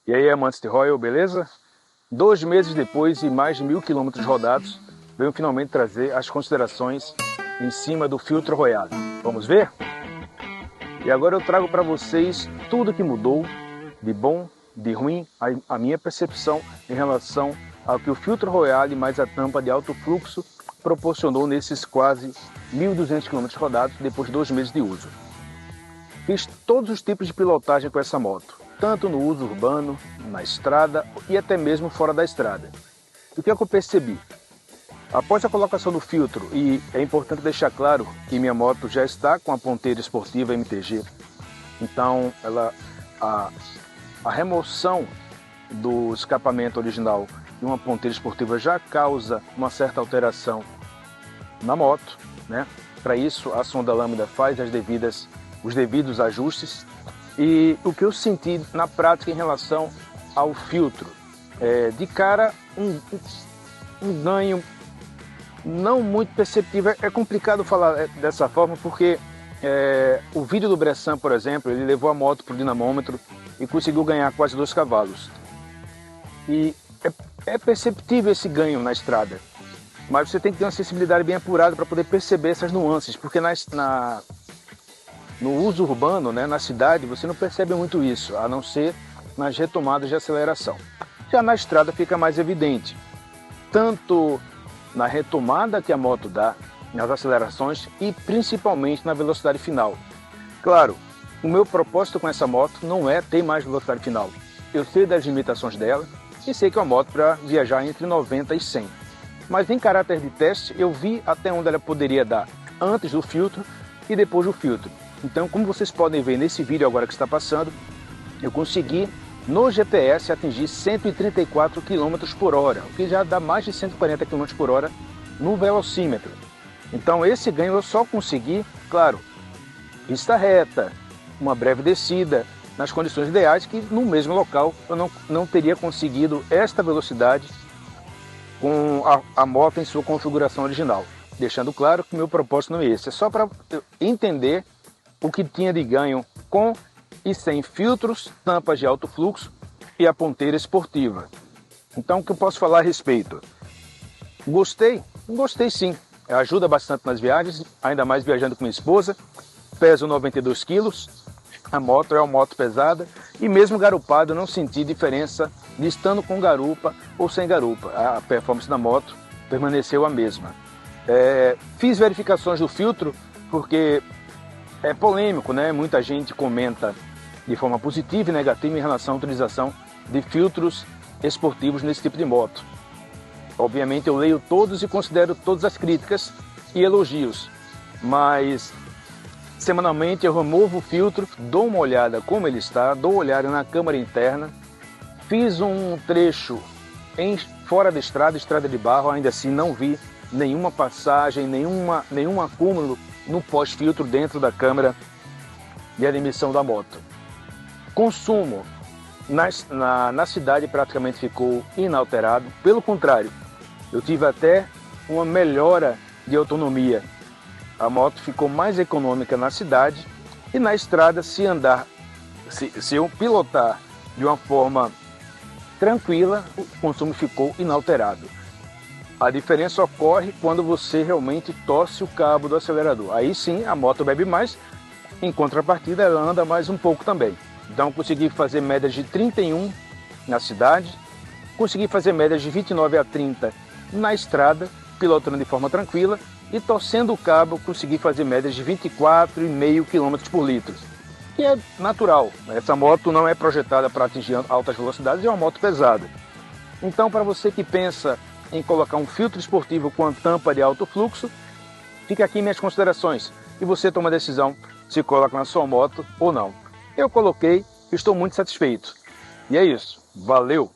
E aí, amantes de Royal, beleza? 2 meses depois e mais de 1000 quilômetros rodados, venho finalmente trazer as considerações em cima do filtro Royale. Vamos ver? E agora eu trago para vocês tudo que mudou, de bom, de ruim, a minha percepção em relação ao que o filtro Royale mais a tampa de alto fluxo proporcionou nesses quase 1.200 quilômetros rodados depois de 2 meses de uso. Fiz todos os tipos de pilotagem com essa moto, tanto no uso urbano, na estrada e até mesmo fora da estrada. O que é que eu percebi? Após a colocação do filtro, e é importante deixar claro que minha moto já está com a ponteira esportiva MTG, então a remoção do escapamento original de uma ponteira esportiva já causa uma certa alteração na moto, né? Para isso, a sonda lambda faz os devidos ajustes. E o que eu senti na prática em relação ao filtro, de cara um ganho não muito perceptível. É complicado falar dessa forma porque o vídeo do Bressan, por exemplo, ele levou a moto para o dinamômetro e conseguiu ganhar quase 2 cavalos. E é perceptível esse ganho na estrada, mas você tem que ter uma sensibilidade bem apurada para poder perceber essas nuances, porque no uso urbano, né, na cidade, você não percebe muito isso, a não ser nas retomadas de aceleração. Já na estrada fica mais evidente, tanto na retomada que a moto dá, nas acelerações e principalmente na velocidade final. Claro, o meu propósito com essa moto não é ter mais velocidade final. Eu sei das limitações dela e sei que é uma moto para viajar entre 90 e 100. Mas em caráter de teste, eu vi até onde ela poderia dar antes do filtro e depois do filtro. Então, como vocês podem ver nesse vídeo agora que está passando, eu consegui no GPS atingir 134 km por hora, o que já dá mais de 140 km por hora no velocímetro. Então esse ganho eu só consegui, claro, pista reta, uma breve descida, nas condições ideais, que no mesmo local eu não teria conseguido esta velocidade com a moto em sua configuração original. Deixando claro que meu propósito não é esse, é só para entender o que tinha de ganho com e sem filtros, tampas de alto fluxo e a ponteira esportiva. Então, o que eu posso falar a respeito? Gostei? Gostei sim. Ajuda bastante nas viagens, ainda mais viajando com minha esposa. Peso 92 quilos, a moto é uma moto pesada e mesmo garupado eu não senti diferença de estando com garupa ou sem garupa. A performance da moto permaneceu a mesma. Fiz verificações do filtro porque é polêmico, né? Muita gente comenta de forma positiva e negativa em relação à utilização de filtros esportivos nesse tipo de moto. Obviamente eu leio todos e considero todas as críticas e elogios, mas semanalmente eu removo o filtro, dou uma olhada como ele está, dou uma olhada na câmara interna, fiz um trecho fora da estrada de barro, ainda assim não vi nenhuma passagem, nenhum acúmulo no pós-filtro dentro da câmara de admissão da moto. Consumo na cidade praticamente ficou inalterado, pelo contrário, eu tive até uma melhora de autonomia. A moto ficou mais econômica na cidade e na estrada, se eu pilotar de uma forma tranquila, o consumo ficou inalterado. A diferença ocorre quando você realmente torce o cabo do acelerador. Aí sim a moto bebe mais, em contrapartida ela anda mais um pouco também. Então eu consegui fazer médias de 31 na cidade, consegui fazer médias de 29 a 30 na estrada, pilotando de forma tranquila, e torcendo o cabo consegui fazer médias de 24,5 km por litro, que é natural. Essa moto não é projetada para atingir altas velocidades, é uma moto pesada. Então, para você que pensa em colocar um filtro esportivo com a tampa de alto fluxo, fica aqui minhas considerações e você toma a decisão se coloca na sua moto ou não. Eu coloquei e estou muito satisfeito. E é isso. Valeu!